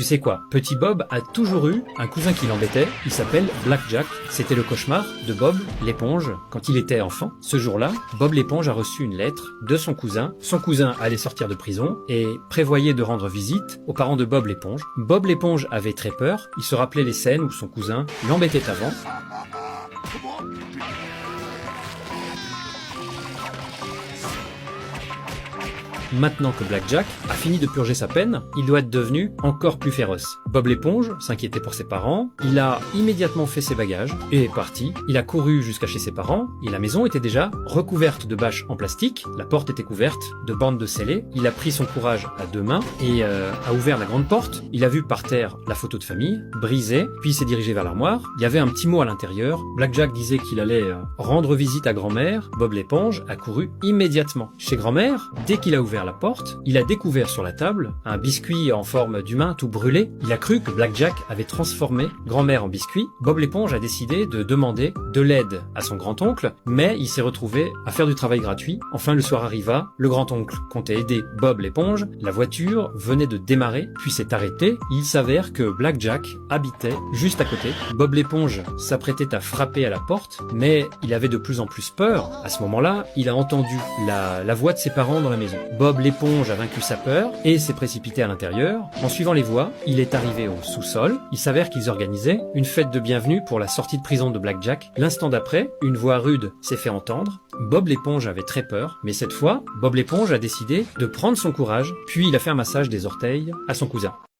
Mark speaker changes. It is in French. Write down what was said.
Speaker 1: Tu sais quoi, petit Bob a toujours eu un cousin qui l'embêtait, il s'appelle Black Jack. C'était le cauchemar de Bob l'éponge quand il était enfant. Ce jour-là, Bob l'éponge a reçu une lettre de son cousin. Son cousin allait sortir de prison et prévoyait de rendre visite aux parents de Bob l'éponge. Bob l'éponge avait très peur, il se rappelait les scènes où son cousin l'embêtait avant. Maintenant que Black Jack a fini de purger sa peine, il doit être devenu encore plus féroce. Bob l'éponge s'inquiétait pour ses parents, il a immédiatement fait ses bagages et est parti. Il a couru jusqu'à chez ses parents et la maison était déjà recouverte de bâches en plastique, la porte était couverte de bandes de scellés. Il a pris son courage à deux mains et a ouvert la grande porte. Il a vu par terre la photo de famille, brisée, puis il s'est dirigé vers l'armoire. Il y avait un petit mot à l'intérieur. Black Jack disait qu'il allait rendre visite à grand-mère. Bob l'éponge a couru immédiatement chez grand-mère. Dès qu'il a ouvert la porte, il a découvert sur la table un biscuit en forme d'humain tout brûlé. Il a cru que Black Jack avait transformé grand-mère en biscuit. Bob l'éponge a décidé de demander de l'aide à son grand-oncle, mais il s'est retrouvé à faire du travail gratuit. Enfin, le soir arriva, le grand-oncle comptait aider Bob l'éponge, la voiture venait de démarrer, puis s'est arrêtée. Il s'avère que Black Jack habitait juste à côté. Bob l'éponge s'apprêtait à frapper à la porte, mais il avait de plus en plus peur. À ce moment-là, il a entendu la voix de ses parents dans la maison. Bob l'éponge a vaincu sa peur et s'est précipité à l'intérieur. En suivant les voies, il est arrivé au sous-sol. Il s'avère qu'ils organisaient une fête de bienvenue pour la sortie de prison de Black Jack. L'instant d'après, une voix rude s'est fait entendre. Bob l'éponge avait très peur, mais cette fois, Bob l'éponge a décidé de prendre son courage, puis il a fait un massage des orteils à son cousin.